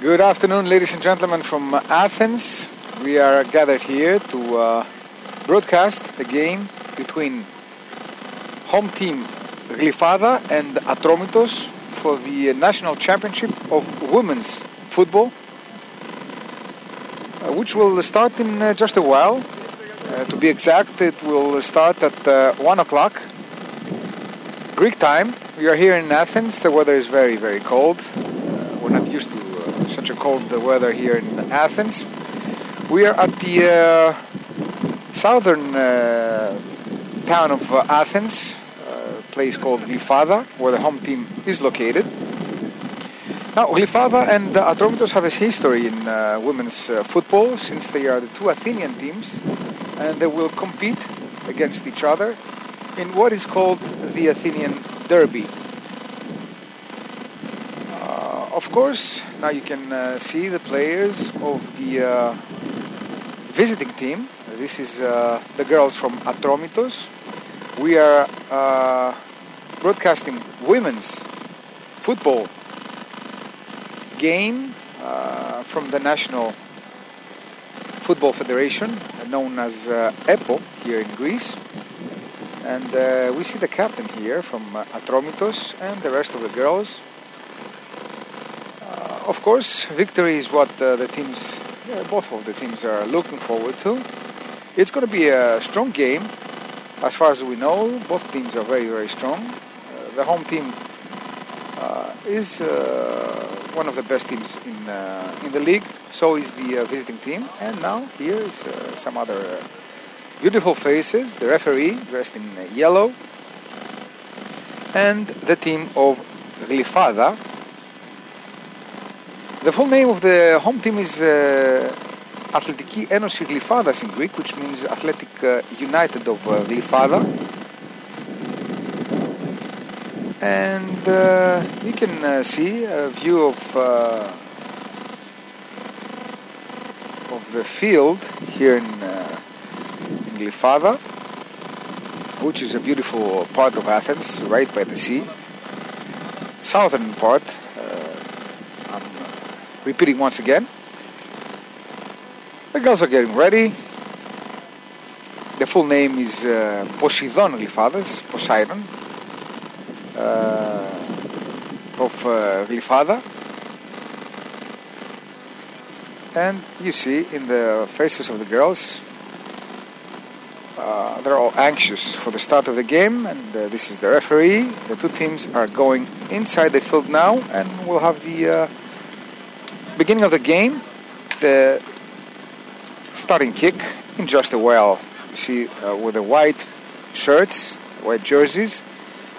Good afternoon, ladies and gentlemen, from Athens. We are gathered here to broadcast the game between home team Glyfada and Atromitos for the National Championship of Women's Football, which will start in just a while. To be exact, it will start at 1 o'clock Greek time. We are here in Athens. The weather is very, very cold. We're not used to such a cold weather here in Athens. We are at the southern town of Athens, a place called Glyfada, where the home team is located. Now, Glyfada and Atromitos have a history in women's football, since they are the two Athenian teams, and they will compete against each other in what is called the Athenian Derby. Of course, now you can see the players of the visiting team. This is the girls from Atromitos. We are broadcasting women's football game from the National Football Federation, known as EPO here in Greece. And we see the captain here from Atromitos and the rest of the girls. Of course, victory is what the teams, both of the teams are looking forward to. It's going to be a strong game. As far as we know, both teams are very, very strong. The home team is one of the best teams in the league. So is the visiting team. And now here is some other beautiful faces. The referee dressed in yellow. And the team of Glyfada. The full name of the home team is Athletiki Enosi Glyfadas in Greek, which means Athletic United of Glyfada. And you can see a view of the field here in Glyfada, which is a beautiful part of Athens, right by the sea. Southern part. Repeating once again, the girls are getting ready. The full name is Poseidon Glyfadas, Poseidon of Glyfada. And you see in the faces of the girls, they're all anxious for the start of the game, and this is the referee. The two teams are going inside the field now, and we'll have the beginning of the game, the starting kick in just a while. You see with the white shirts, white jerseys,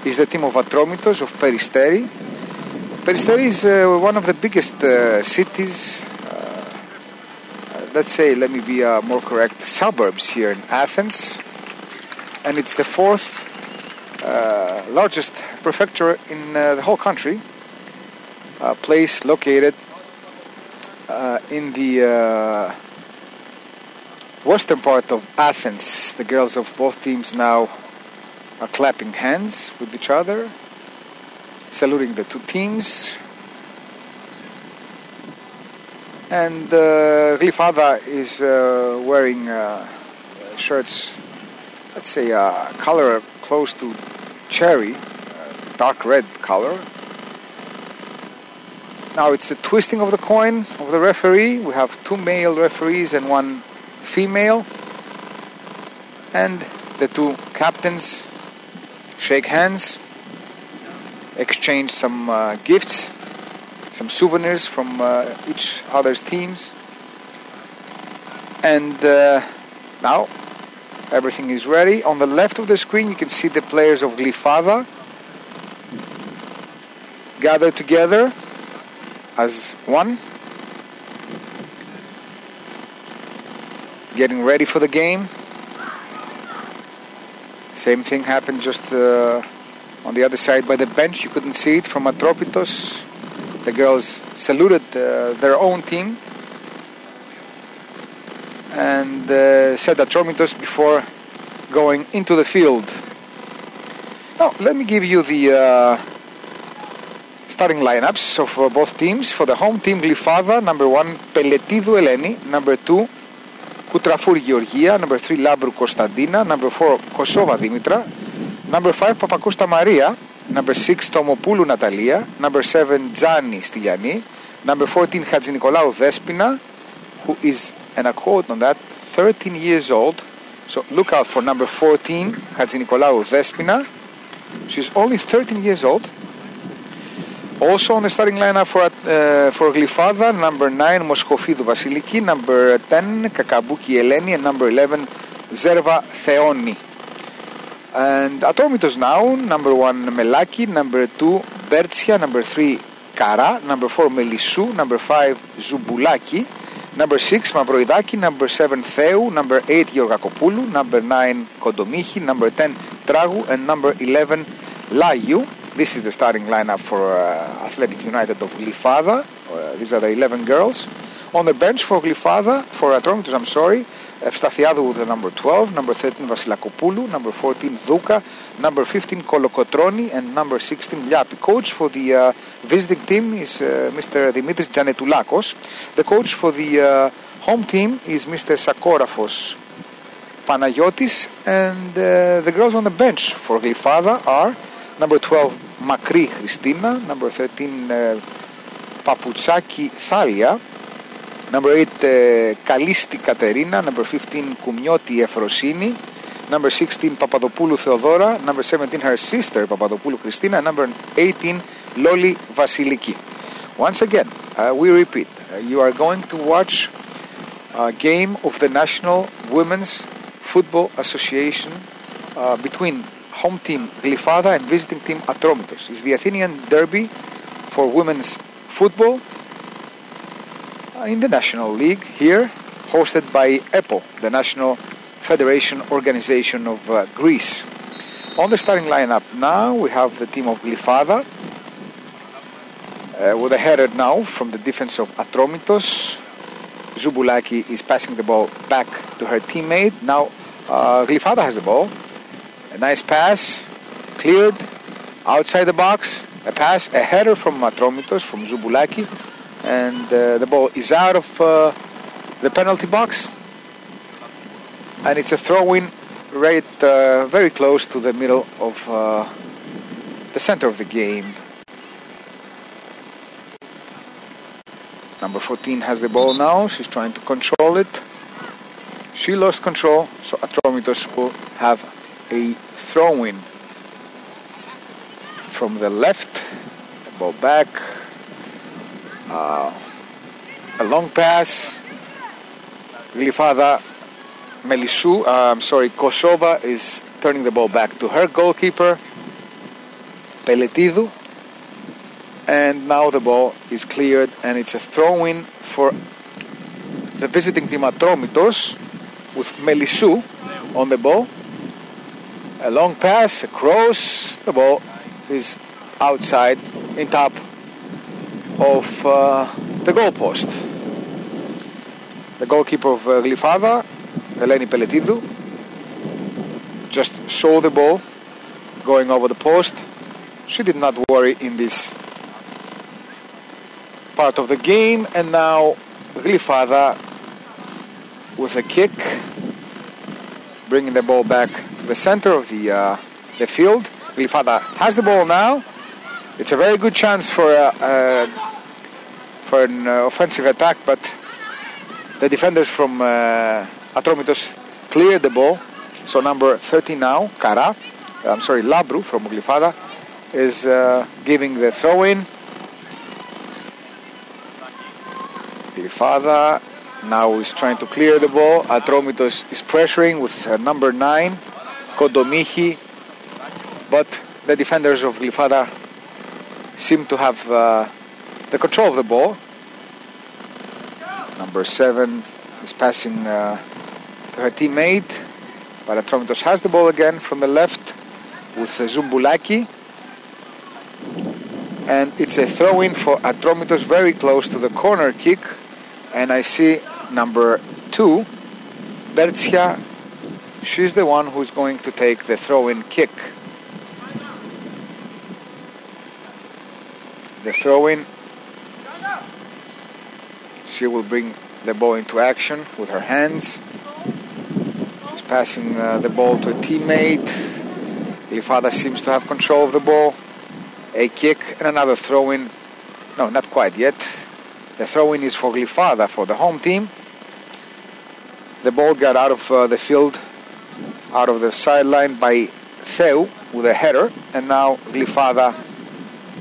is the team of Atromitos of Peristeri. Peristeri is one of the biggest cities, let's say, let me be more correct, suburbs here in Athens. And it's the fourth largest prefecture in the whole country. A place located in the western part of Athens. The girls of both teams now are clapping hands with each other, saluting the two teams. And Glyfada is wearing shirts, let's say color close to cherry, dark red color. Now it's the twisting of the coin of the referee. We have two male referees and one female. And the two captains shake hands, exchange some gifts, some souvenirs from each other's teams. And now everything is ready. On the left of the screen you can see the players of Glyfada gathered together as one, getting ready for the game. Same thing happened just on the other side by the bench. You couldn't see it from Atromitos. The girls saluted their own team and said Atromitos before going into the field. Now, let me give you the starting lineups of both teams. For the home team, Glyfada, number 1, Peletidou Eleni, number 2, Kutrafouri Georgia, number 3, Labru Konstantina, number 4, Kosova Dimitra, number 5, Papakusta Maria, number 6, Tomopoulou Natalia, number 7, Gianni Styliani, number 14, Hadjinikolaou Despina, who is, and I quote on that, 13 years old. So look out for number 14, Hadjinikolaou Despina. She's only 13 years old. Also on the starting lineup for Glyfada, number 9, Moschofidou Vasiliki, number 10, Kakabouki Eleni, and number 11, Zerva Theoni. And Atromitos now, number 1, Melaki, number 2, Bertsia, number 3, Kara, number 4, Melissou, number 5, Zubulaki, number 6, Mavroidaki, number 7, Theou, number 8, Georgakopoulou, number 9, Kondomichi, number 10, Tragu, and number 11, Layu. This is the starting lineup for Athletic United of Glyfada. These are the 11 girls. On the bench for Glyfada, for Atromitos, Evstathiadou with the number 12, number 13, Vasilakopoulou, number 14, Douka, number 15, Kolokotroni, and number 16, Liapi. Coach for the visiting team is Mr. Dimitris Janetoulakos. The coach for the home team is Mr. Sakorafos Panayotis. And the girls on the bench for Glyfada are number 12, Makri Christina, number 13, Papoutsaki Thalia, number 8, Kalisti Katerina, number 15, Koumnioti Efrosini, number 16, Papadopoulou Theodora, number 17, her sister, Papadopoulou Christina, and number 18, Loli Vasiliki. Once again, we repeat, you are going to watch a game of the National Women's Football Association between home team Glyfada and visiting team Atromitos. It's the Athenian derby for women's football in the National League here, hosted by EPO, the National Federation Organization of Greece. On the starting lineup now, we have the team of Glyfada with a header now from the defense of Atromitos. Zubulaki is passing the ball back to her teammate. Now Glyfada has the ball. A nice pass, cleared, outside the box, a pass, a header from Atromitos, from Zubulaki, and the ball is out of the penalty box, and it's a throw-in right very close to the middle of the center of the game. Number 14 has the ball now, she's trying to control it. She lost control, so Atromitos will have a throw-in from the left, ball back, a long pass. Glyfada, Kosova is turning the ball back to her goalkeeper, Peletidou, and now the ball is cleared and it's a throw-in for the visiting team Atromitos with Melissou on the ball. A long pass, a cross, the ball is outside in top of the goalpost. The goalkeeper of Glyfada, Eleni Peletidou, just saw the ball going over the post. She did not worry in this part of the game, and now Glyfada with a kick, bringing the ball back to the center of the field. Glyfada has the ball now. It's a very good chance for an offensive attack, but the defenders from Atromitos cleared the ball. So number 13 now, Labru from Glyfada is giving the throw-in. Glyfada now is trying to clear the ball. Atromitos is pressuring with number 9, Kondomichi, but the defenders of Glyfada seem to have the control of the ball. Number 7 is passing to her teammate, but Atromitos has the ball again from the left with Zubulaki, and it's a throw-in for Atromitos very close to the corner kick. And I see number 2, Bertsia, she's the one who's going to take the throw-in kick. the throw-in. She will bring the ball into action with her hands. She's passing the ball to a teammate. Glyfada seems to have control of the ball. A kick and another throw-in. No, not quite yet. The throw-in is for Glyfada, for the home team. The ball got out of the field, out of the sideline by Theu with a header. And now Glyfada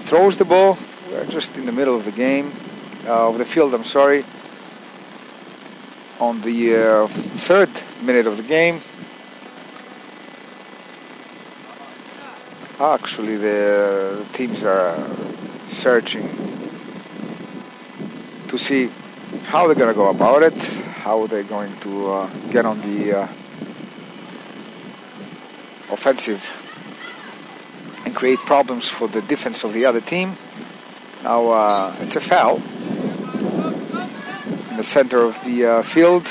throws the ball. We're just in the middle of the game, of the field, I'm sorry. On the third minute of the game. Actually, the teams are searching to see how they're going to go about it, how they're going to get on the offensive and create problems for the defense of the other team. Now it's a foul in the center of the field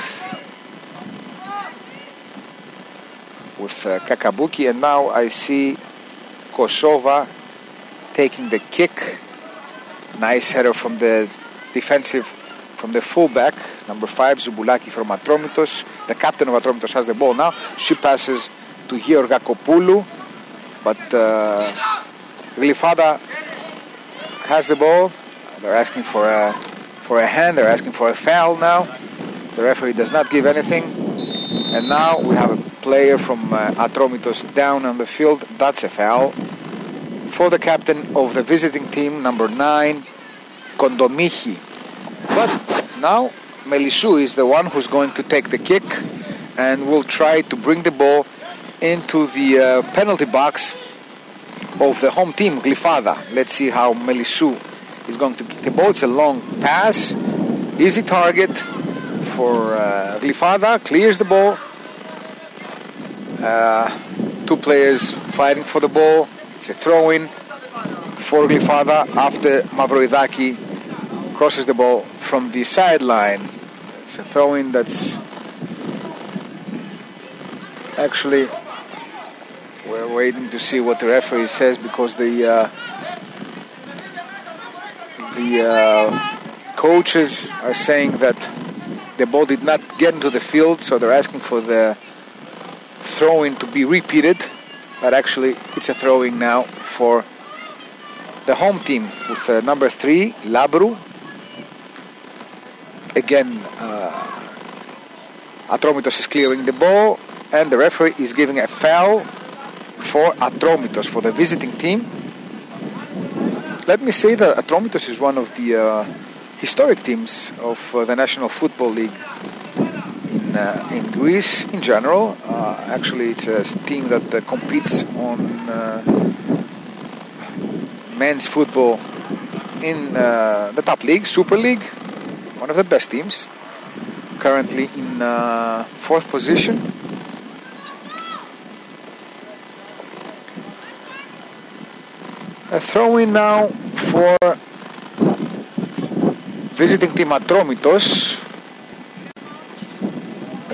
with Kakabuki, and now I see Kosova taking the kick. Nice header from the defensive, from the fullback, number 5, Zubulaki from Atromitos. The captain of Atromitos has the ball now. She passes to Georgakopoulou, but Glyfada has the ball. They're asking for a hand. They're asking for a foul now. The referee does not give anything. And now we have a player from Atromitos down on the field. That's a foul for the captain of the visiting team, number 9, Kondomichi. But now Melisou is the one who's going to take the kick and will try to bring the ball into the penalty box of the home team, Glyfada. Let's see how Melisou is going to kick the ball. It's a long pass, easy target for Glyfada, clears the ball. Two players fighting for the ball. It's a throw-in for Glyfada after Mavroidaki crosses the ball from the sideline. It's a throw-in that's actually, we're waiting to see what the referee says, because the coaches are saying that the ball did not get into the field, so they're asking for the throw-in to be repeated. But actually it's a throw-in now for the home team with number 3, Labru. Again, Atromitos is clearing the ball, and the referee is giving a foul for Atromitos, for the visiting team. Let me say that Atromitos is one of the historic teams of the National Football League in Greece in general. Actually, it's a team that competes on men's football in the top league, Super League. One of the best teams, currently in 4th position. A throw-in now for visiting team Atromitos.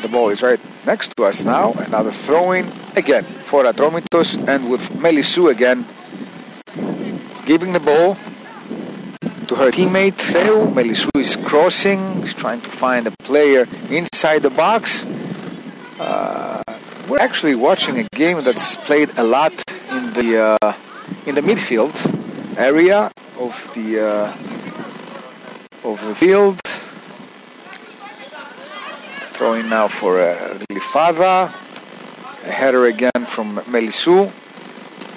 The ball is right next to us now. Another throw-in again for Atromitos, and with Melisou again giving the ball to her teammate Theu. Melisou is crossing, is trying to find a player inside the box. We're actually watching a game that's played a lot in the midfield area of the field. Throwing now for Glyfada. A header again from Melisou.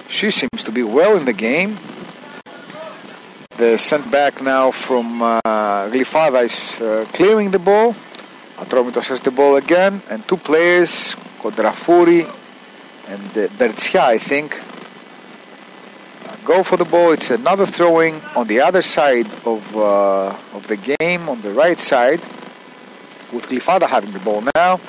She seems to be well in the game. The sent back now from Glyfada is clearing the ball. Atromitos has the ball again, and two players, Kondrafouri and Bertsia, I think, go for the ball. It's another throwing on the other side of the game, on the right side, with Glyfada having the ball now.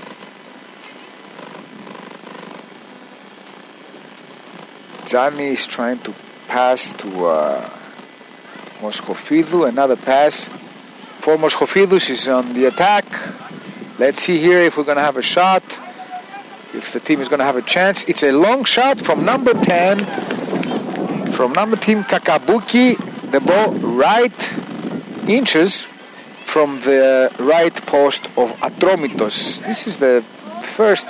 Gianni is trying to pass to Moschofidou. Another pass for Moschofidou. She's on the attack. Let's see here if we're going to have a shot, if the team is going to have a chance. It's a long shot from number 10, from number team Kakabuki. the ball right inches from the right post of Atromitos. This is the first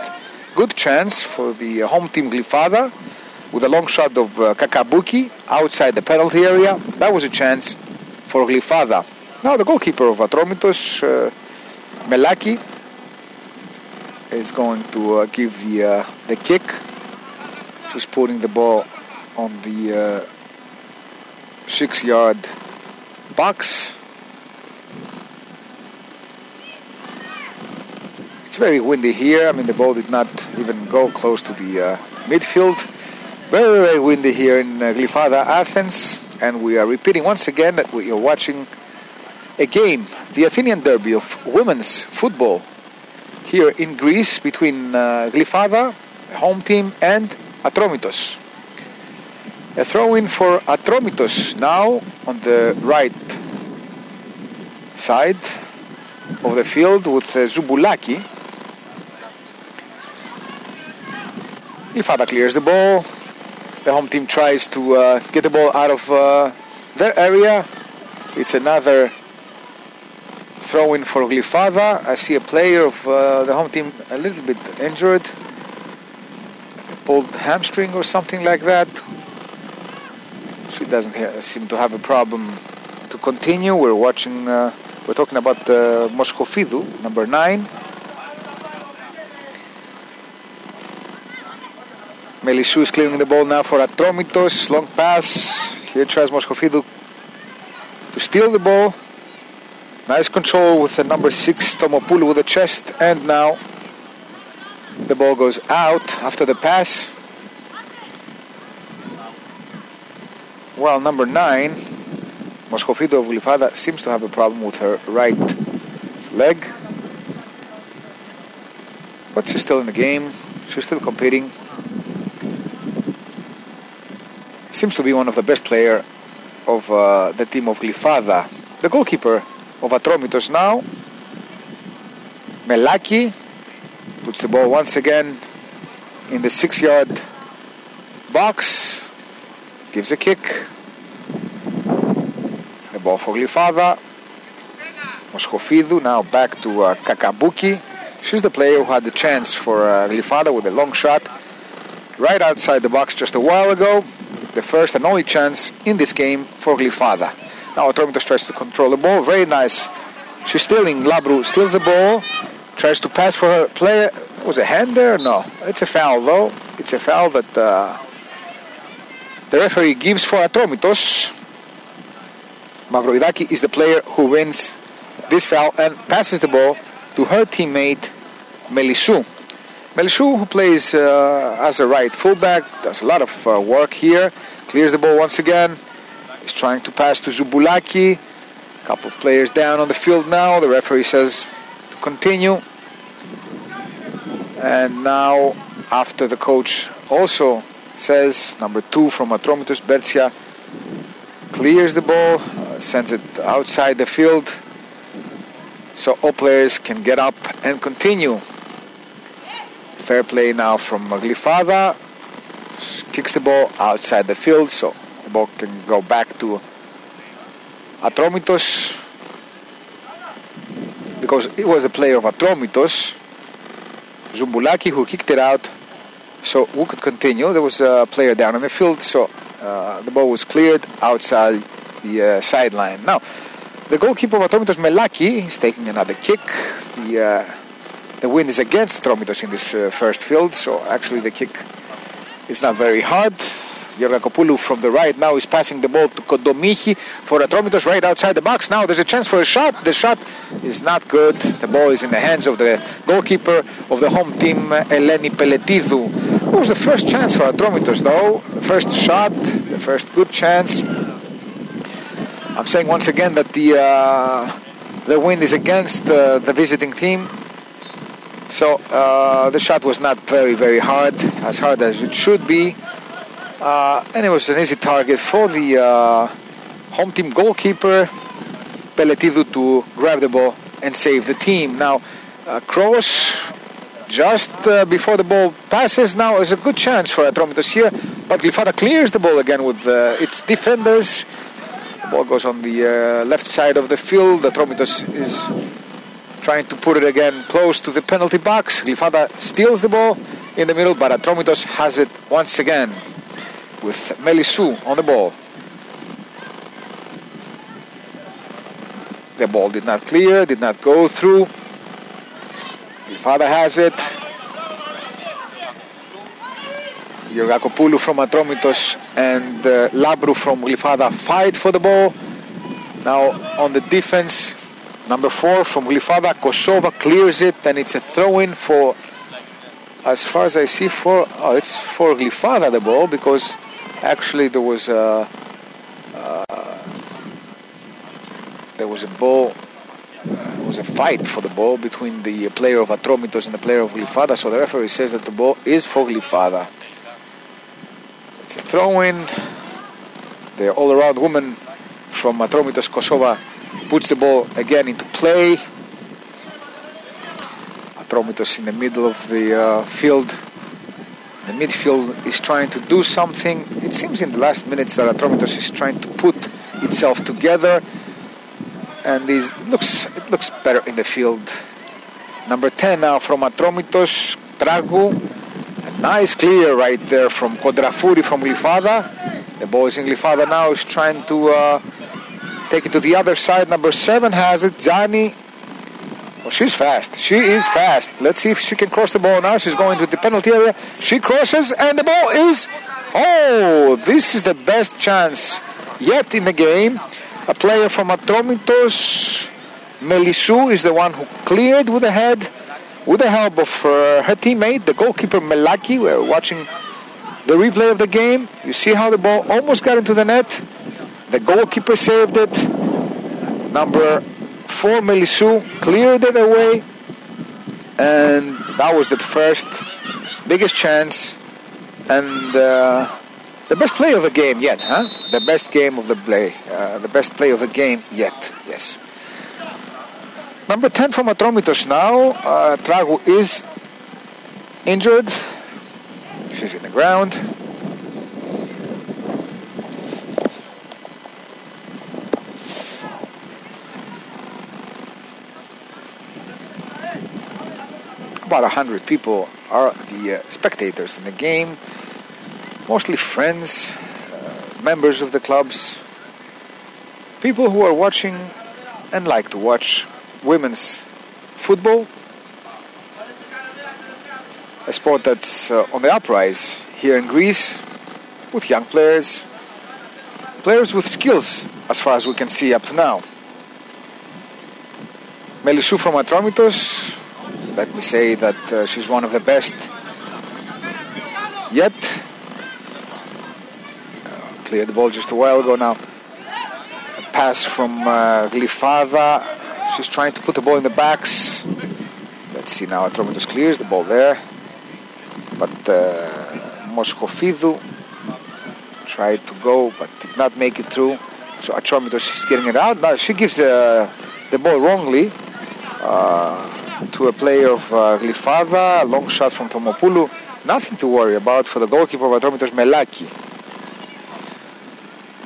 good chance for the home team Glyfada, with a long shot of Kakabuki outside the penalty area. That was a chance for Glyfada. Now the goalkeeper of Atromitos, Melaki, is going to give the kick. She's putting the ball on the 6-yard box. It's very windy here. I mean, the ball did not even go close to the midfield. Very, very windy here in Glyfada, Athens. And we are repeating once again that we are watching a game, the Athenian derby of women's football here in Greece between Glyfada, home team, and Atromitos. A throw-in for Atromitos now on the right side of the field with Zubulaki. Glyfada clears the ball. The home team tries to get the ball out of their area. It's another throw-in for Glyfada. I see a player of the home team a little bit injured. Pulled hamstring or something like that. She doesn't seem to have a problem to continue. We're watching, we're talking about Moschofidou, number 9. Melisou is clearing the ball now for Atromitos. Long pass. Here tries Moschofidou to steal the ball. Nice control with the number 6, Tomopoulou, with the chest. And now the ball goes out after the pass. Well, number 9, Moschofidou of Glyfada, seems to have a problem with her right leg. But she's still in the game. She's still competing. Seems to be one of the best players of the team of Glyfada. The goalkeeper of Atromitos now, Melaki, puts the ball once again in the 6-yard box. Gives a kick. The ball for Glyfada. Moschofidou now back to Kakabuki. She's the player who had the chance for Glyfada with a long shot right outside the box just a while ago. The first and only chance in this game for Glyfada. Now Atromitos tries to control the ball. Very nice. She's stealing. Labru steals the ball. Tries to pass for her player. Was a hand there? No. It's a foul though. It's a foul that the referee gives for Atromitos. Mavroidaki is the player who wins this foul and passes the ball to her teammate Melisou. Melisou, who plays as a right fullback, does a lot of work here. Clears the ball once again. Is trying to pass to Zubulaki. A couple of players down on the field now. The referee says to continue. And now, after the coach also says, number 2 from Atromitos, Bertsia, clears the ball, sends it outside the field, so all players can get up and continue. Fair play now from Glyfada. Kicks the ball outside the field, so the ball can go back to Atromitos, because it was a player of Atromitos, Zumbulaki, who kicked it out, so we could continue. There was a player down on the field, so the ball was cleared outside the sideline. Now, the goalkeeper of Atromitos, Melaki, is taking another kick. The wind is against Atromitos in this first field, so actually the kick is not very hard. Georgakopoulou from the right now is passing the ball to Kondomichi for Atromitos right outside the box. Now there's a chance for a shot. The shot is not good. The ball is in the hands of the goalkeeper of the home team, Eleni Peletidou. It was the first chance for Atromitos though. The first shot, the first good chance. I'm saying once again that the wind is against the visiting team. So the shot was not very hard as it should be. And it was an easy target for the home team goalkeeper, Peletidou, to grab the ball and save the team. Now, cross just before the ball passes now is a good chance for Atromitos here, but Glyfada clears the ball again with its defenders. The ball goes on the left side of the field. Atromitos is trying to put it again close to the penalty box. Glyfada steals the ball in the middle, but Atromitos has it once again with Melisou on the ball. The ball did not clear, did not go through. Glyfada has it. Georgakopoulou from Atromitos and Labru from Glyfada fight for the ball. Now on the defense, number 4 from Glyfada, Kosova clears it, and it's a throw-in for, as far as I see, it's for Glyfada the ball, because actually there was a fight for the ball between the player of Atromitos and the player of Glyfada, so the referee says that the ball is for Glyfada. It's a throw-in. The all-around woman from Atromitos, Kosova, puts the ball again into play. Atromitos in the middle of the field. The midfield is trying to do something. It seems in the last minutes that Atromitos is trying to put itself together, and it looks better in the field. Number 10 now from Atromitos, Tragu. A nice clear right there from Kodrafouri from Glyfada. The ball is in Glyfada now, is trying to take it to the other side. Number 7 has it, Zani. Oh, she's fast. She is fast. Let's see if she can cross the ball now. She's going to the penalty area. She crosses, and the ball is... Oh, this is the best chance yet in the game. A player from Atromitos, Melisou, is the one who cleared with the head, with the help of her teammate, the goalkeeper Melaki. We're watching the replay of the game. You see how the ball almost got into the net. The goalkeeper saved it. Number 4, Melisou, cleared it away. And that was the first biggest chance. And the best play of the game yet, huh? The best game of the play. The best play of the game yet, yes. Number 10 from Atromitos now. Tragu is injured. She's in the ground. About 100 people are the spectators in the game. Mostly friends, members of the clubs, people who are watching and like to watch women's football, a sport that's on the uprise here in Greece, with young players with skills as far as we can see up to now. Melisou from Atromitos, let me say that she's one of the best yet. Cleared the ball just a while ago now. A pass from Glyfada. She's trying to put the ball in the backs. Let's see now. Atromitos clears the ball there. But Moschofidou tried to go but did not make it through. So Atromitos is getting it out. Now she gives the ball wrongly to a player of Glyfada. A long shot from Tomopoulou. Nothing to worry about for the goalkeeper of Atromitos, Melaki.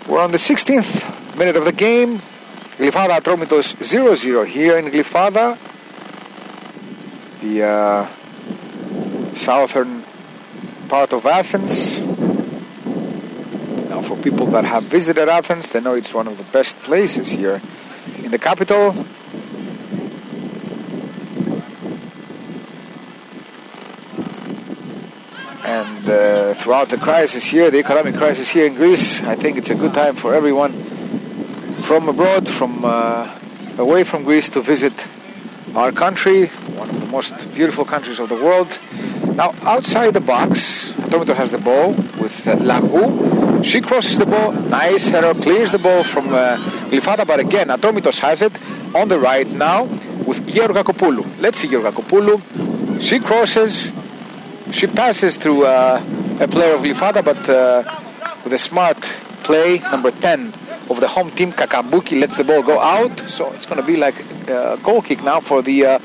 We're on the 16th minute of the game. Glyfada Atromitos 0-0 here in Glyfada, the southern part of Athens. Now for people that have visited Athens, they know it's one of the best places here in the capital. And throughout the crisis here, the economic crisis here in Greece, I think it's a good time for everyone from abroad, from away from Greece, to visit our country, one of the most beautiful countries of the world. Now, outside the box, Atromitos has the ball with Lagou. She crosses the ball, nice header, clears the ball from Glyfada, but again, Atromitos has it on the right now with Georgakopoulou. Let's see Georgakopoulou. She crosses. She passes through a player of Glyfada, but with a smart play, number 10 of the home team, Kakambuki, lets the ball go out. So it's going to be like a goal kick now for the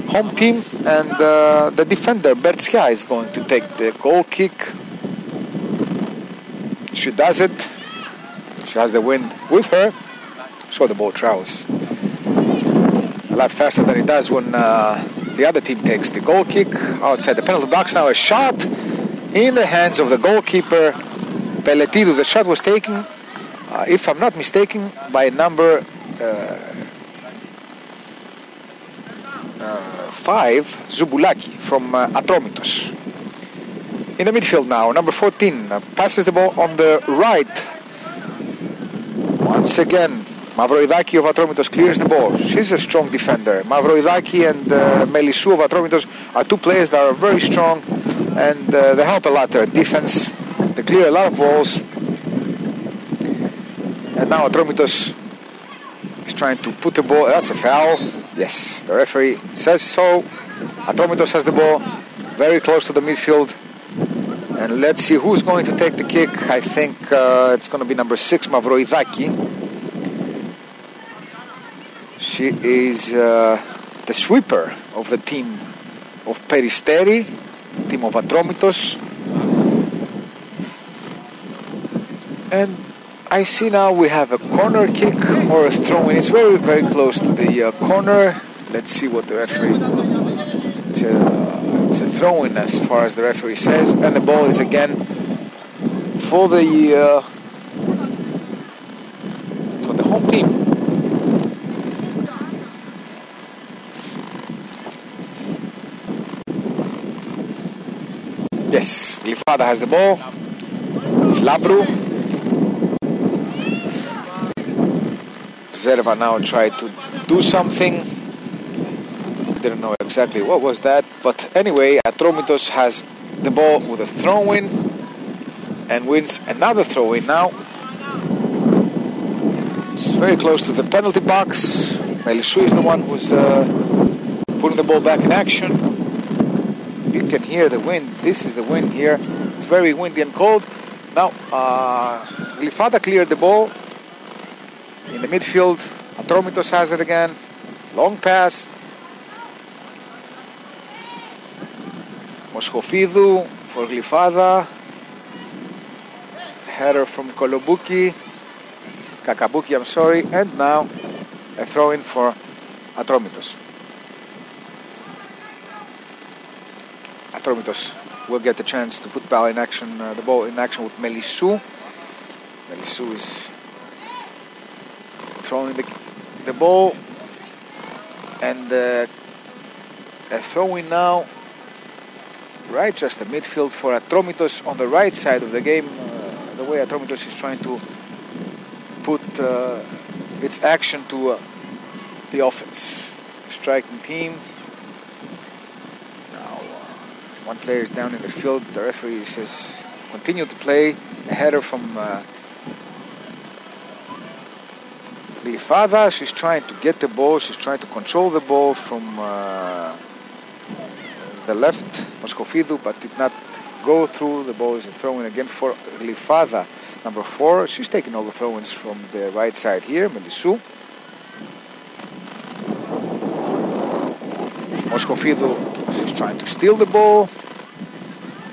home team. And the defender, Bertsia, is going to take the goal kick. She does it. She has the wind with her. So the ball travels a lot faster than it does when the other team takes the goal kick outside the penalty box. Now a shot in the hands of the goalkeeper, Peletidu. The shot was taken, if I'm not mistaken, by number 5, Zubulaki from Atromitos. In the midfield now, number 14 passes the ball on the right. Once again, Mavroidaki of Atromitos clears the ball. She's a strong defender. Mavroidaki and Melisou of Atromitos are two players that are very strong, and they help a lot their defense. They clear a lot of balls. And now Atromitos is trying to put the ball. That's a foul. Yes, the referee says so. Atromitos has the ball very close to the midfield. And let's see who's going to take the kick. I think it's going to be number 6, Mavroidaki. She is the sweeper of the team of Peristeri, team of Atromitos. And I see now we have a corner kick or a throw-in. It's very, very close to the corner. Let's see what the referee... It's a throw-in as far as the referee says. And the ball is again for the home team. Yes, Glyfada has the ball. It's Labru. Zerva now tried to do something. Didn't know exactly what was that. But anyway, Atromitos has the ball with a throw-in and wins another throw-in now. It's very close to the penalty box. Melisou is the one who's putting the ball back in action. You can hear the wind. This is the wind here. It's very windy and cold. Now, Glyfada cleared the ball in the midfield. Atromitos has it again. Long pass. Moschofidou for Glyfada. Header from Kakabuki, I'm sorry. And now a throw-in for Atromitos. Atromitos will get the chance to put the ball in action with Melisou. Melisou is throwing the ball, and a throw-in now, right just the midfield for Atromitos on the right side of the game. The way Atromitos is trying to put its action to the offense. Striking team. One player is down in the field. The referee says continue to play. A header from Glyfada. She's trying to get the ball. She's trying to control the ball from the left, Moschofidou, but did not go through. The ball is thrown again for Glyfada. Number 4. She's taking all the throw-ins from the right side here. Melisou. Moschofidou, she's trying to steal the ball.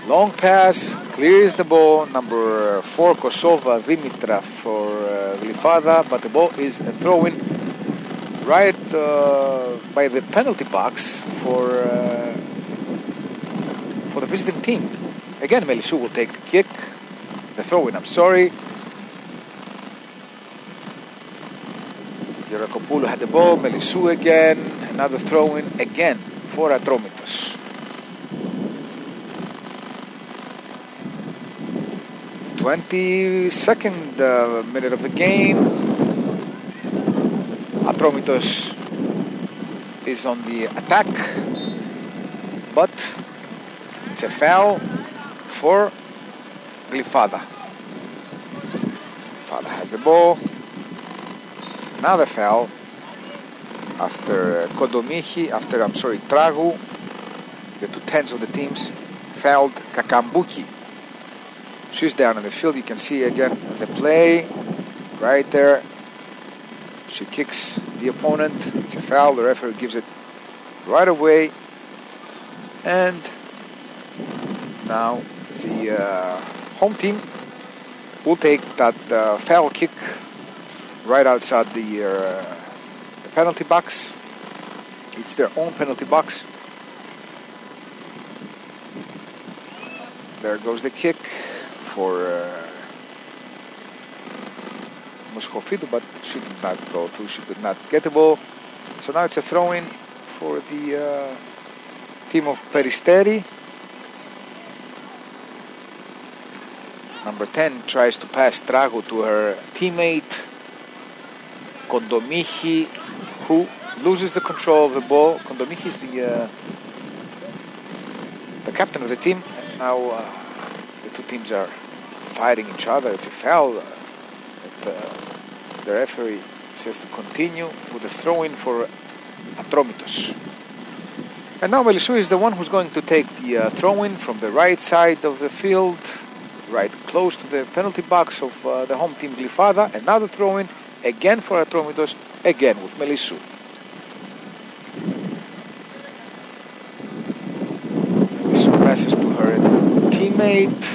Long pass, clears the ball. Number 4, Kosova Dimitra for Glyfada, but the ball is a throw-in right by the penalty box for the visiting team. Again, Melisou will take the kick, the throw-in, I'm sorry. Yerakopoulou had the ball. Melisou again, another throw-in again for Atromitos. 22nd minute of the game. Atromitos is on the attack, but it's a foul for Glyfada. Glyfada has the ball. Another foul after Tragu. The 2 10s of the teams fouled Kakabuki. She's down in the field. You can see again the play right there. She kicks the opponent. It's a foul. The referee gives it right away. And now the home team will take that foul kick right outside the penalty box. It's their own penalty box. There goes the kick for Moscovido, but she did not go through. She could not get the ball. So now it's a throw-in for the team of Peristeri. Number 10 tries to pass Trago to her teammate Kondomichi, who loses the control of the ball. Kondomichi is the captain of the team. And now the two teams are fighting each other. It's a foul. The referee says to continue with the throw-in for Atromitos. And now Melisou is the one who's going to take the throw-in from the right side of the field, right close to the penalty box of the home team Glyfada. Another throw-in, again for Atromitos, again with Melisou. Melisou passes to her teammate.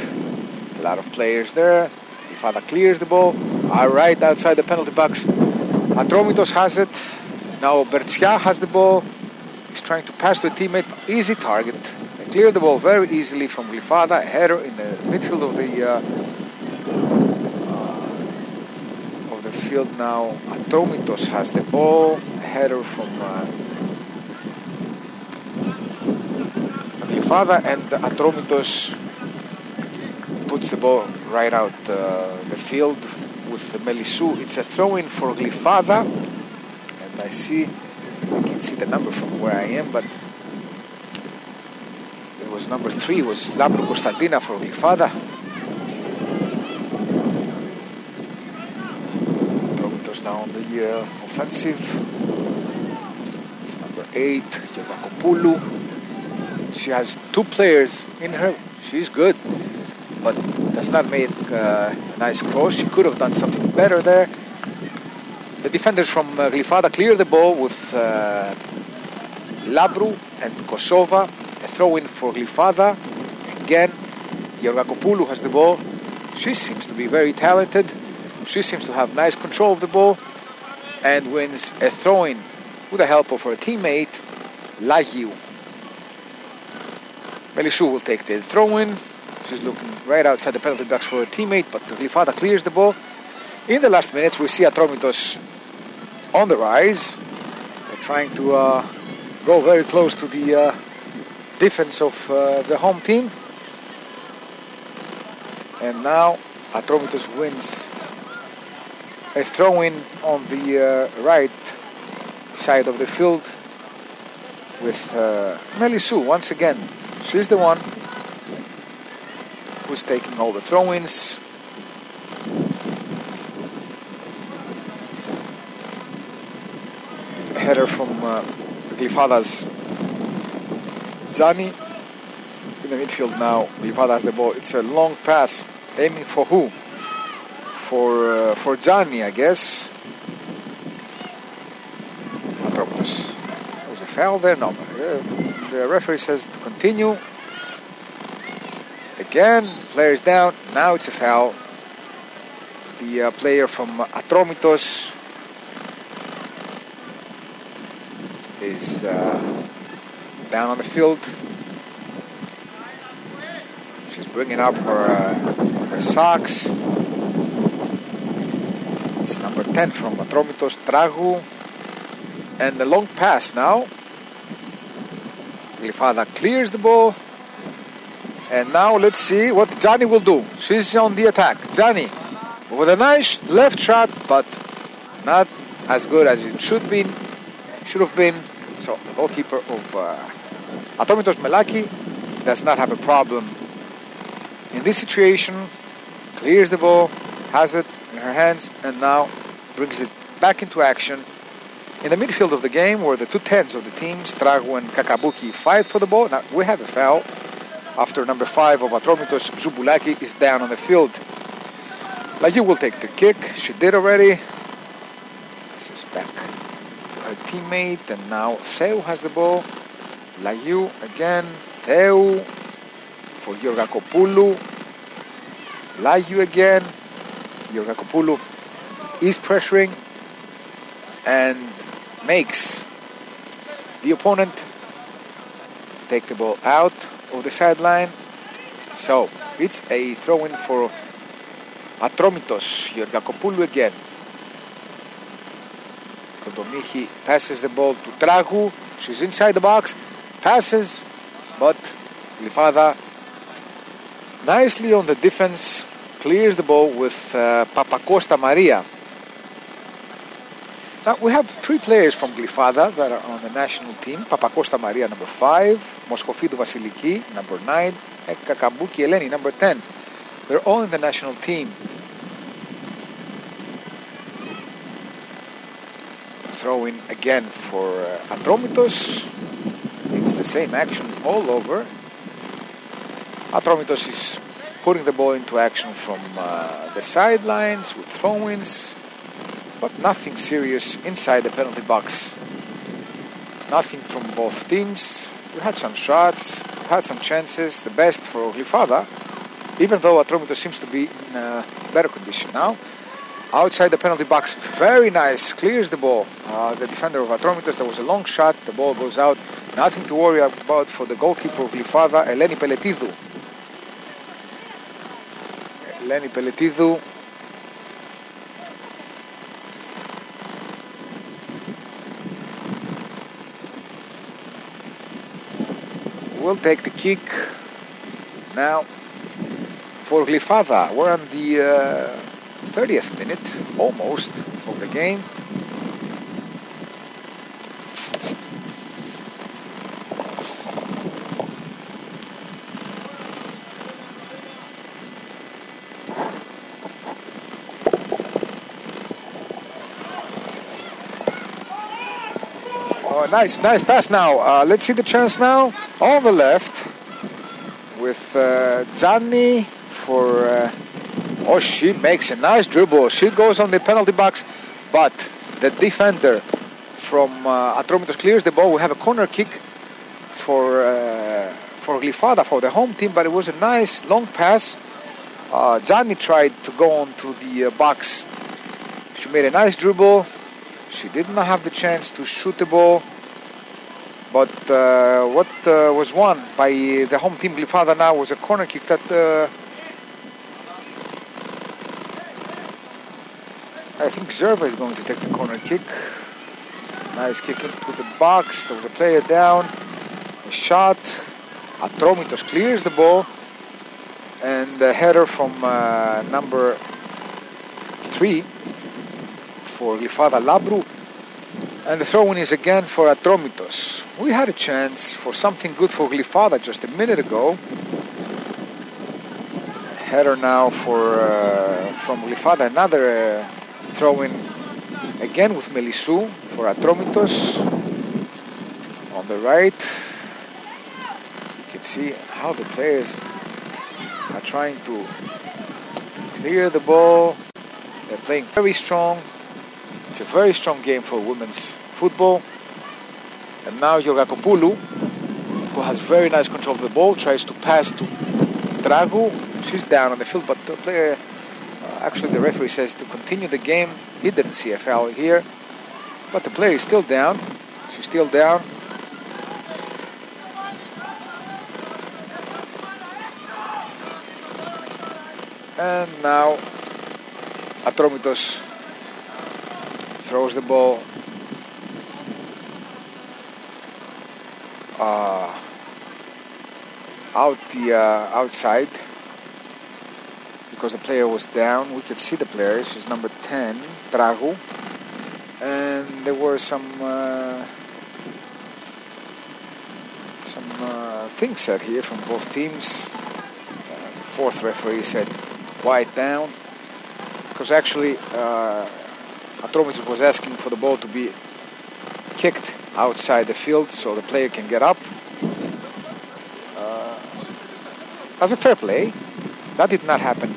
A lot of players there. Glyfada clears the ball. Right outside the penalty box. Atromitos has it. Now Bertsia has the ball. He's trying to pass to a teammate. Easy target. They clear the ball very easily from Glyfada. A header in the midfield of the field now. Atromitos has the ball. A header from Glyfada, and Atromitos puts the ball right out the field with Melisou. It's a throw-in for Glyfada, and I can see the number from where I am, but it was number 3, it was Labru Konstantina for Glyfada. Atromitos now on the offensive. Number 8, Georgakopoulou. She has 2 players in her. She's good, but does not make a nice cross. She could have done something better there. The defenders from Glyfada clear the ball with Labru and Kosova. A throw-in for Glyfada. Again, Georgakopoulou has the ball. She seems to be very talented. She seems to have nice control of the ball and wins a throw-in with the help of her teammate, Lagiou. Melisou will take the throw-in. She's looking right outside the penalty box for her teammate, but Glyfada clears the ball. In the last minutes, we see Atromitos on the rise. They're trying to go very close to the defense of the home team. And now Atromitos wins a throw-in on the right side of the field with Melisou once again. She's the one who's taking all the throw-ins. A header from Glyfada's Gianni. In the midfield now, Glyfada has the ball. It's a long pass. Aiming for who? For Gianni, I guess. Atromitos. There was a foul there? No. The referee says to continue. Again, player is down. Now it's a foul. The player from Atromitos is down on the field. She's bringing up her socks. It's number 10 from Atromitos, Tragu. And the long pass now. Glyfada clears the ball. And now let's see what Gianni will do. She's on the attack. Gianni with a nice left shot, but not as good as it should have been. So the goalkeeper of Atromitos, Melaki, does not have a problem in this situation. Clears the ball, has it in her hands, and now brings it back into action in the midfield of the game, where the 2 10s of the teams, Tragu and Kakabuki, fight for the ball. Now we have a foul after number 5 of Atromitos, Zubulaki, is down on the field. Lagiou will take the kick. She did already. This is back to her teammate, and now Theu has the ball. Lagiou again. Theu for Georgakopoulou. Lagiou again. Georgakopoulou is pressuring and makes the opponent take the ball out of the sideline. So it's a throw-in for Atromitos. Georgakopoulou again. Kodomichi passes the ball to Tragu. She's inside the box. Passes, but Glyfada nicely on the defense clears the ball with Papacosta Maria. Now we have 3 players from Glyfada that are on the national team. Papacosta Maria, number 5, Moskofidou Vasiliki, number 9, and Kakabouki Eleni, number 10. They're all in the national team. Throw in again for Atromitos. It's the same action all over. Atromitos is putting the ball into action from the sidelines with throw-ins, but nothing serious inside the penalty box. Nothing from both teams. We had some shots, we had some chances. The best for Glyfada, even though Atromitos seems to be in better condition now. Outside the penalty box, very nice, clears the ball. The defender of Atromitos, there was a long shot, the ball goes out. Nothing to worry about for the goalkeeper of Glyfada, Eleni Peletidou. Eleni Peletidou will take the kick now for Glyfada. We're on the 30th minute, almost, of the game. Oh, nice pass now. Let's see the chance now. On the left with Gianni for... Oh, she makes a nice dribble. She goes on the penalty box, but the defender from Atromitos clears the ball. We have a corner kick for Glyfada, for the home team, but it was a nice long pass. Gianni tried to go on to the box. She made a nice dribble. She did not have the chance to shoot the ball, but what was won by the home team Glyfada now was a corner kick that I think Zerva is going to take the corner kick. Nice kick into the box. There was a player down. A shot. Atromitos clears the ball. And a header from number 3 for Glyfada Labru. And the throw-in is again for Atromitos. We had a chance for something good for Glyfada just a minute ago. Header now from Glyfada. Another throw-in again with Melisou for Atromitos on the right. You can see how the players are trying to clear the ball. They're playing very strong. It's a very strong game for women's football. And now Georgakopoulou, who has very nice control of the ball, tries to pass to Tragu. She's down on the field, but the player... actually, the referee says to continue the game. He didn't see a foul here. But the player is still down. She's still down. And now Atromitos throws the ball outside. Because the player was down, we could see the player. She's number 10, Tragu, and there were some things said here from both teams. The fourth referee said, "Quiet down," because actually Atromitos was asking for the ball to be kicked outside the field so the player can get up. As a fair play, that did not happen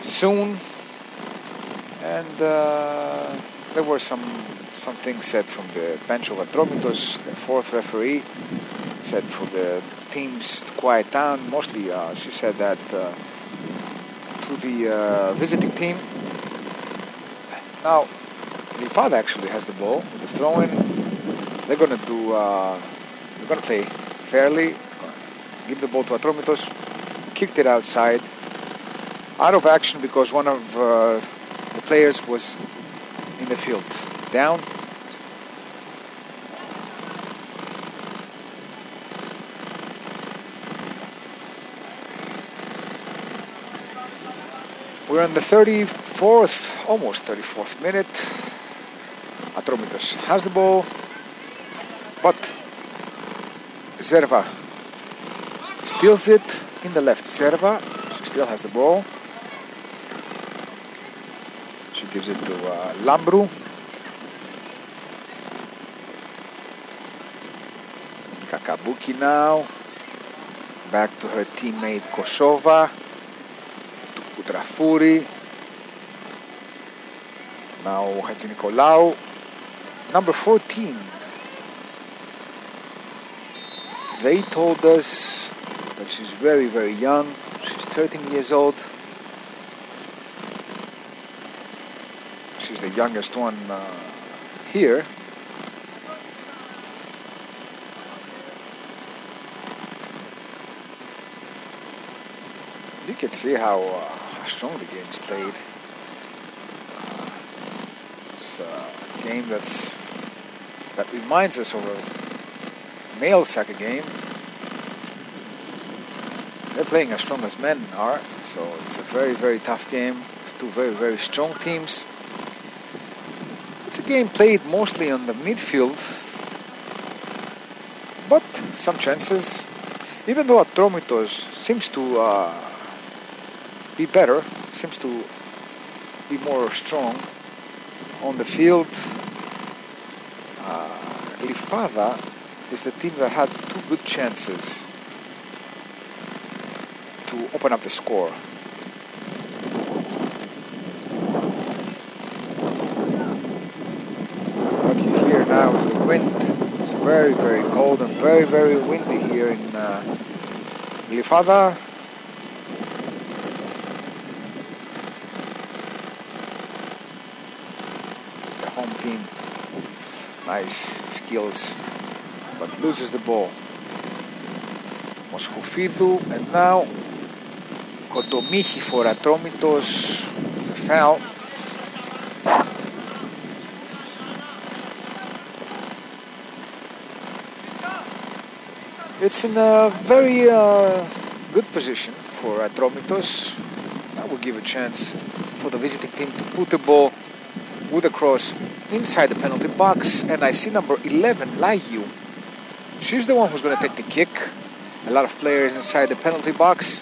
soon, and there were some things said from the bench of Atromitos. The fourth referee said for the teams to quiet down. Mostly she said that to to the visiting team. Now, Glyfada actually has the ball with the throw-in. They're gonna do. They're gonna play fairly. Give the ball to Atromitos. Kicked it outside. Out of action because one of the players was in the field. Down. We're in the 34th, almost 34th minute. Atromitos has the ball, but Zerva steals it in the left. Zerva, she still has the ball. She gives it to Lambru. Kakabuki now. Back to her teammate Kosova. Trafuri. Now Hadzi-Nicolaou, number 14. They told us that she's very, very young. She's 13 years old. She's the youngest one here. You can see how strong the game is played. It's a game that reminds us of a male soccer game. They're playing as strong as men are, so it's a very, very tough game. It's two very, very strong teams. It's a game played mostly on the midfield, but some chances. Even though Atromitos seems to be better, seems to be more strong on the field. Glyfada is the team that had two good chances to open up the score. What you hear now is the wind. It's very, very cold and very, very windy here in Glyfada. Home team with nice skills, but loses the ball. Moschofidou, and now Kotomichi for Atromitos. It's a foul. It's in a very good position for Atromitos. That will give a chance for the visiting team to put the ball with a cross inside the penalty box, and I see number 11, Layu. She's the one who's going to take the kick. A lot of players inside the penalty box.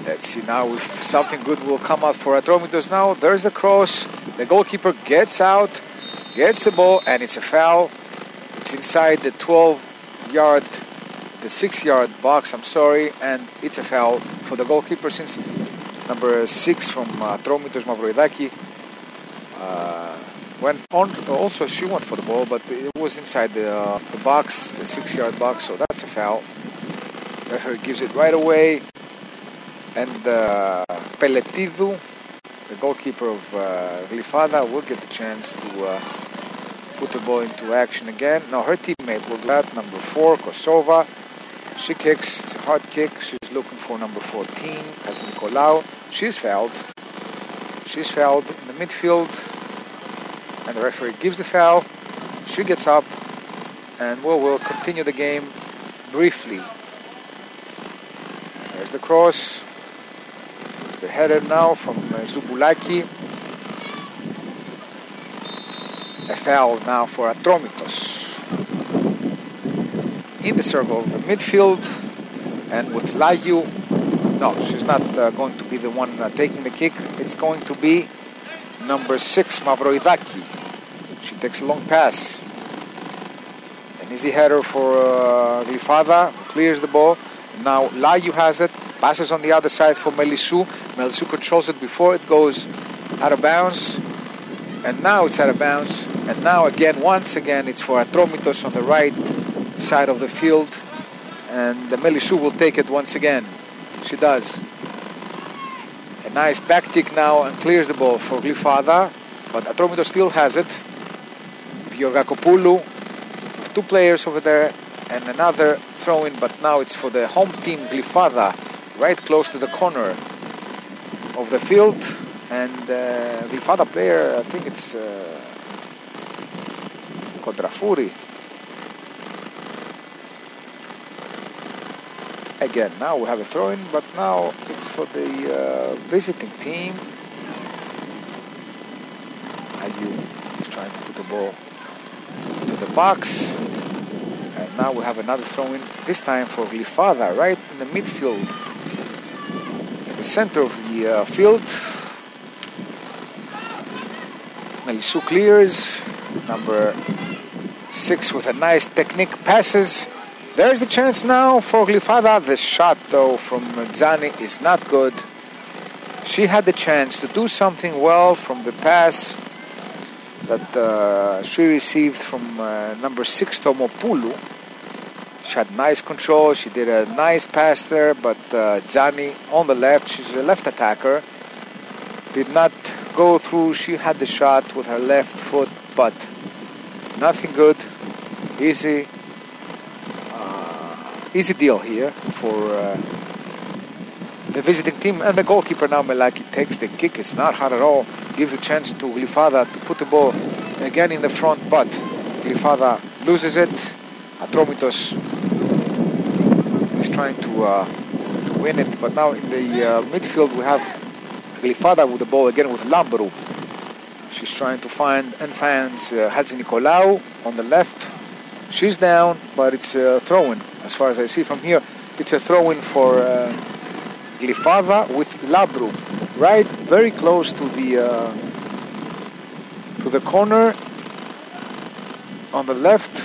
Let's see now if something good will come out for Atromitos now. There's the cross. The goalkeeper gets out, gets the ball, and it's a foul. It's inside the 12-yard, the 6-yard box, I'm sorry, and it's a foul for the goalkeeper since number 6 from Atromitos, Mavroidaki, went on. Also, she went for the ball, but it was inside the box, the 6-yard box, so that's a foul. Referee gives it right away, and Peletidou, the goalkeeper of Glyfada, will get the chance to put the ball into action again. Now her teammate will do that, number 4, Kosova. She kicks, it's a hard kick. She's looking for number 14, Hadzi-Nicolaou. She's fouled. She's fouled in the midfield, and the referee gives the foul. She gets up, and we'll continue the game briefly. There's the cross. There's the header now from Zubulaki. A foul now for Atromitos. In the circle of the midfield, and with Layu, no, she's not going to be the one taking the kick. It's going to be number 6, Mavroidaki. She takes a long pass. An easy header for Glyfada, clears the ball. Now Layu has it, passes on the other side for Melisou. Melisou controls it before it goes out of bounds. And now it's out of bounds. And now again, once again, it's for Atromitos on the right side of the field. And the Melisou will take it once again. She does. nice back kick now and clears the ball for Glyfada, but Atromitos still has it. Georgakopoulou with two players over there and another throw-in, but now it's for the home team Glyfada, right close to the corner of the field. And Glyfada player, I think it's Kontrafouri. Again, now we have a throw-in, but now it's for the visiting team. Ayu is trying to put the ball to the box. And now we have another throw-in, this time for Glyfada, right in the midfield. In the center of the field. Melisou clears. Number 6 with a nice technique passes. There's the chance now for Glyfada. The shot though from Zani is not good. She had the chance to do something well from the pass that she received from number 6 Tomopoulou. She had nice control, she did a nice pass there, but Zani on the left, she's a left attacker, did not go through. She had the shot with her left foot, but nothing good. Easy deal here for the visiting team. And the goalkeeper now, Melaki, takes the kick. It's not hard at all. Gives a chance to Glyfada to put the ball again in the front, but Glyfada loses it. Atromitos is trying to win it, but now in the midfield we have Glyfada with the ball again with Lambrou. She's trying to find and finds Hadzi-Nicolaou on the left. She's down, but it's a throw-in. As far as I see from here, it's a throw-in for Glyfada with Lambrou, right, very close to the corner on the left.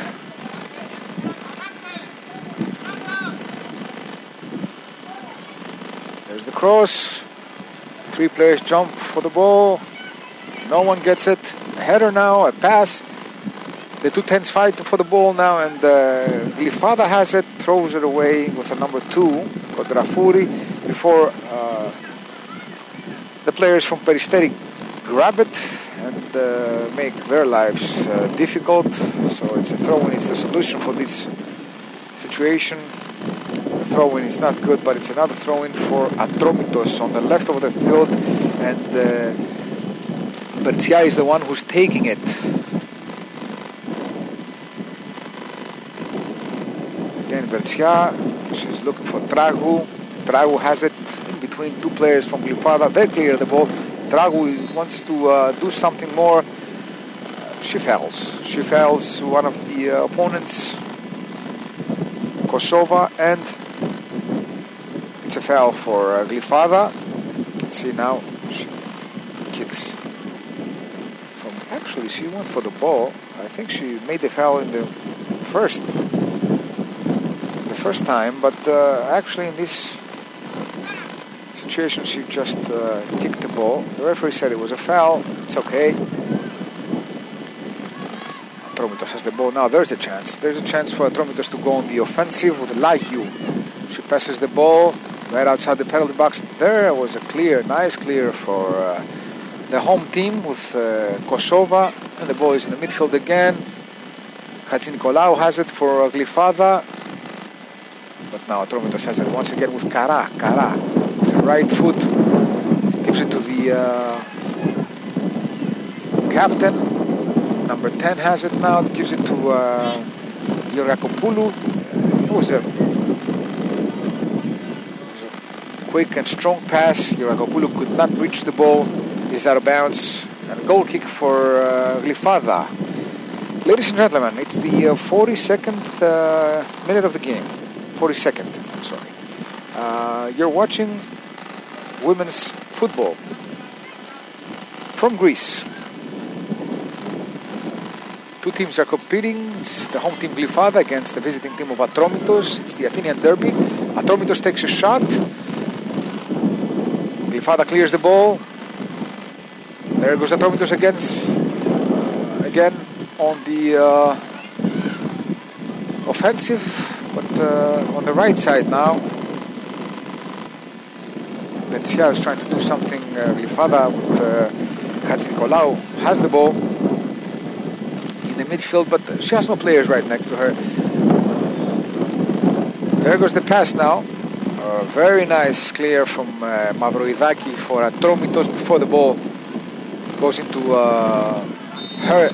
There's the cross. 3 players jump for the ball. No one gets it. A header now, a pass. The 2-10s fight for the ball now, and Glyfada has it, throws it away with a number 2, Kontrafouri, before the players from Peristeri grab it and make their lives difficult. So it's a throw-in, it's the solution for this situation. The throw-in is not good, but it's another throw-in for Atromitos on the left of the field, and Bertia is the one who's taking it. Again, Bertia, she's looking for Tragu. Tragu has it in between 2 players from Glyfada. They clear the ball. Tragu wants to do something more. She fouls. She fouls one of the opponents, Kosova, and it's a foul for Glyfada. See now, she kicks from. Actually, she went for the ball. I think she made the foul in the first time, but actually in this situation she just kicked the ball. The referee said it was a foul. It's okay. Atromitos has the ball now. There's a chance. There's a chance for Atromitos to go on the offensive with Lahiou. She passes the ball right outside the penalty box. There was a clear, nice clear for the home team with Kosova, and the ball is in the midfield again. Hadzi-Nicolaou has it for Glyfada. But now Atromitos has it once again with Kara. Kara with the right foot gives it to the captain. Number 10 has it now. Gives it to Georgakopoulou. It was a quick and strong pass. Georgakopoulou could not reach the ball. It's out of bounds. And a goal kick for Glyfada. Ladies and gentlemen, it's the 42nd minute of the game. 42nd, I'm sorry. You're watching women's football from Greece. 2 teams are competing. It's the home team Glyfada against the visiting team of Atromitos. It's the Athenian derby. Atromitos takes a shot. Glyfada clears the ball. There goes Atromitos again on the offensive. But on the right side now, Pensia is trying to do something. Glyfada with Hatzinikolaou has the ball in the midfield, but she has no players right next to her. There goes the pass now. Very nice clear from Mavroidaki for Atromitos before the ball goes into her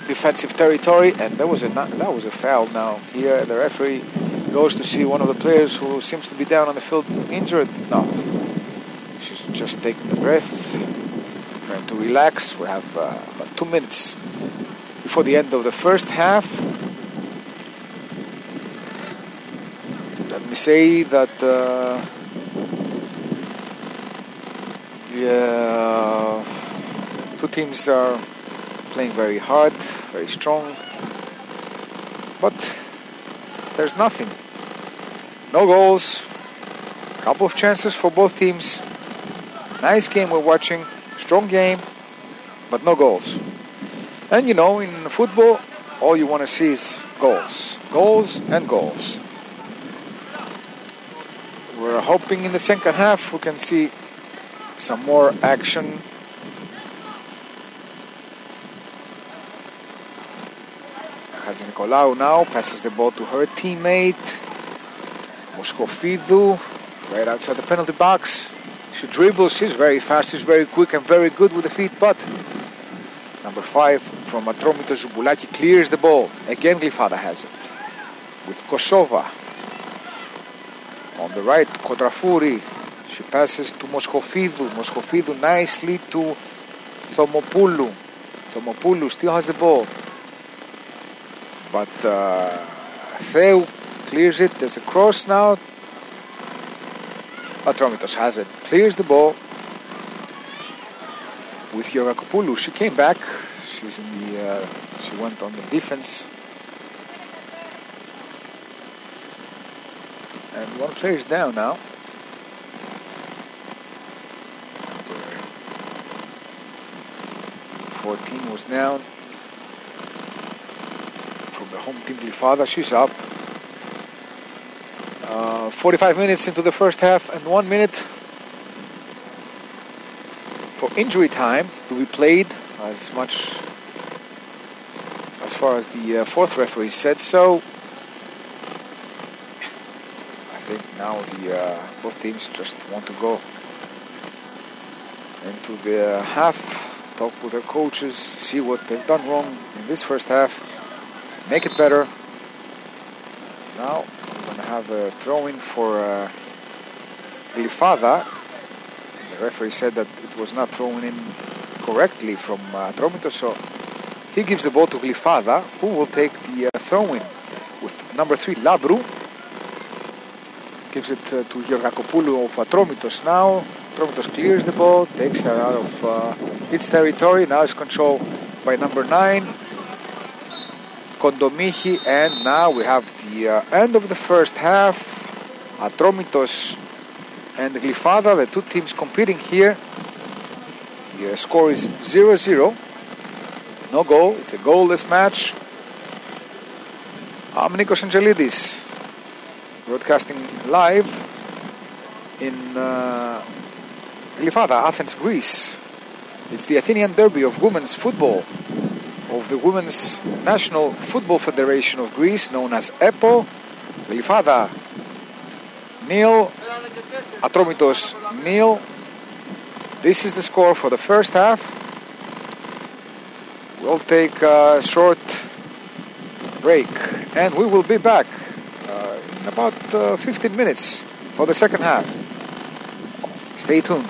defensive territory, and that was a foul now. Here the referee goes to see one of the players who seems to be down on the field injured. No, she's just taking a breath, trying to relax. We have about 2 minutes before the end of the first half. Let me say that the two teams are playing very hard, very strong, but there's nothing. No goals, a couple of chances for both teams. Nice game we're watching, strong game, but no goals. And you know, in football, all you want to see is goals. Goals and goals. We're hoping in the second half we can see some more action. Hatzinikolaou now passes the ball to her teammate Moschofidou, right outside the penalty box. She dribbles, she's very fast, she's very quick and very good with the feet, but number 5 from Atromitos Zubulaki clears the ball. Again Glyfada has it with Kosova. On the right, Kodrafouri. She passes to Moschofidou. Moschofidou nicely to Thomopoulou. Thomopoulou still has the ball, but Theou clears it. There's a cross now. Atromitos has it. Clears the ball with Georgakopoulou. She came back. She's in the. She went on the defense. And one player is down now. Number 14 was down from the home team Glyfada. She's up. 45 minutes into the first half and 1 minute for injury time to be played, as far as the fourth referee said so. I think now both teams just want to go into the half, talk with their coaches, see what they've done wrong in this first half, make it better. Now we're going to have a throw-in for Glyfada. The referee said that it was not thrown in correctly from Atromitos, so he gives the ball to Glyfada, who will take the throw-in with number 3 Labru. Gives it to Georgakopoulou of Atromitos now. Atromitos clears the ball, takes her out of its territory. Now it's controlled by number 9 Kondomichi, and now we have the end of the first half. Atromitos and Glyfada, the two teams competing here. The score is 0-0. No goal. It's a goalless match. I'm Nikos Angelidis, broadcasting live in Glyfada, Athens, Greece. It's the Athenian Derby of women's football, of the Women's National Football Federation of Greece, known as EPO. Glyfada 0, Atromitos 0. This is the score for the first half. We'll take a short break and we will be back in about 15 minutes for the second half. Stay tuned.